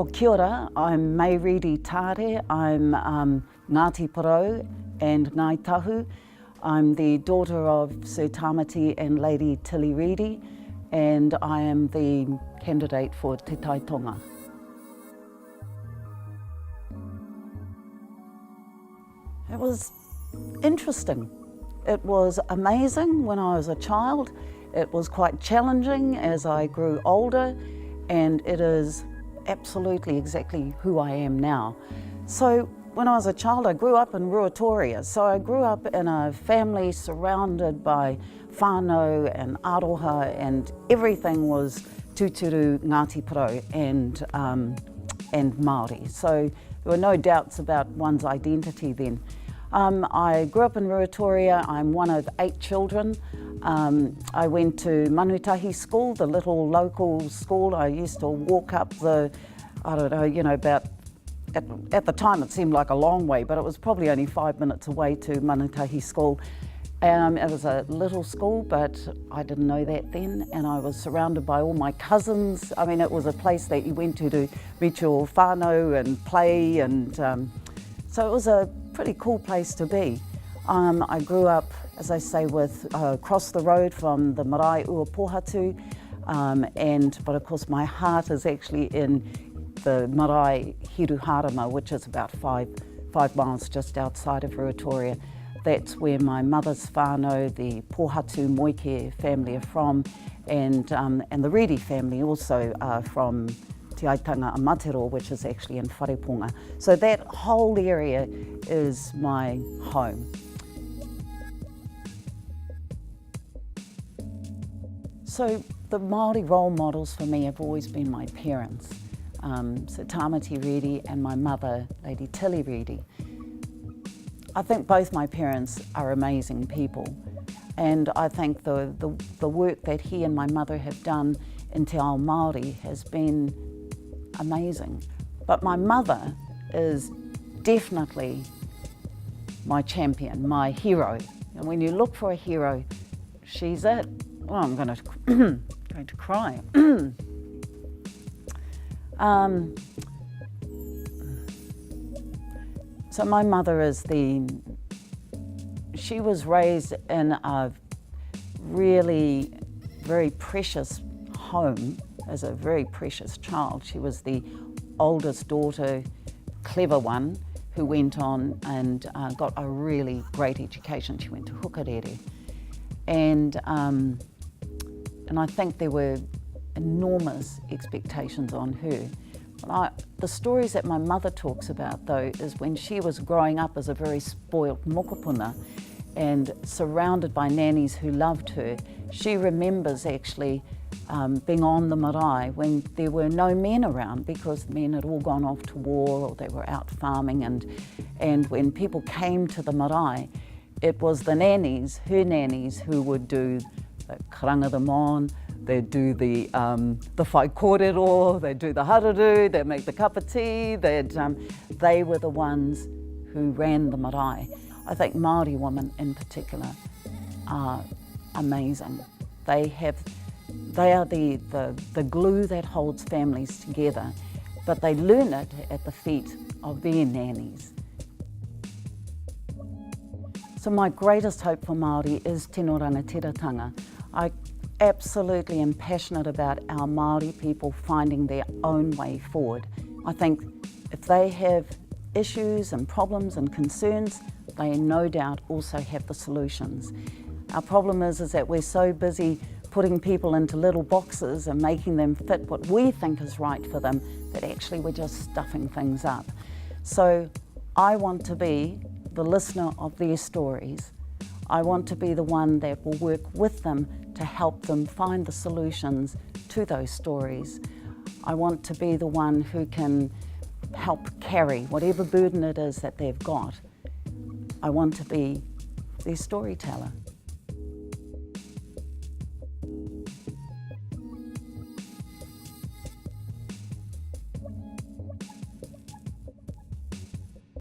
Well, kia ora, I'm Mei Reedy Taare. I'm Ngāti Porou and Ngai Tahu. I'm the daughter of Sir Tamati and Lady Tilly Reedy, and I am the candidate for Te Tai Tonga. It was interesting. It was amazing when I was a child. It was quite challenging as I grew older, and it is absolutely exactly who I am now. So when I was a child, I grew up in Ruatoria. So I grew up in a family surrounded by whānau and aroha, and everything was tūturu Ngāti Porou and Māori. So there were no doubts about one's identity then. I grew up in Ruatoria. I'm one of 8 children. I went to Manutahi School, the little local school. I used to walk up the, I don't know, about, at the time it seemed like a long way, but it was probably only 5 minutes away to Manutahi School. It was a little school, but I didn't know that then, and I was surrounded by all my cousins. I mean, it was a place that you went to meet your whānau and play, and so it was a pretty cool place to be. I grew up, as I say, with across the road from the Marae Ua Pohatu, but of course my heart is actually in the Marae Hiruharama, which is about five miles just outside of Ruatoria. That's where my mother's whānau, the Pohatu Moike family, are from, and the Reedy family also are from Te Aitanga Amatero, which is actually in Whareponga. So that whole area is my home. So the Māori role models for me have always been my parents, Sir Tamati Reedy and my mother, Lady Tilly Reedy. I think both my parents are amazing people, and I think the work that he and my mother have done in Te Ao Māori has been amazing. But my mother is definitely my champion, my hero. And when you look for a hero, she's it. Well, I'm going to cry. So my mother is she was raised in a really very precious home as a very precious child. She was the oldest daughter, clever one, who went on and got a really great education. She went to Hukarere. And I think there were enormous expectations on her. The stories that my mother talks about, though, is when she was growing up as a very spoilt mokopuna and surrounded by nannies who loved her. She remembers actually being on the marae when there were no men around because men had all gone off to war or they were out farming, and when people came to the marae, it was the nannies, her nannies, who would do the karanga the mon, they'd do the whai kōrero, they'd do the hararu, they'd make the cup of tea, they were the ones who ran the marae. I think Māori women in particular are amazing. They are the glue that holds families together, but they learn it at the feet of their nannies. So my greatest hope for Māori is tino rangatiratanga. I absolutely am passionate about our Māori people finding their own way forward. I think if they have issues and problems and concerns, they no doubt also have the solutions. Our problem is that we're so busy putting people into little boxes and making them fit what we think is right for them that actually we're just stuffing things up. So I want to be the listener of their stories. I want to be the one that will work with them to help them find the solutions to those stories. I want to be the one who can help carry whatever burden it is that they've got. I want to be their storyteller.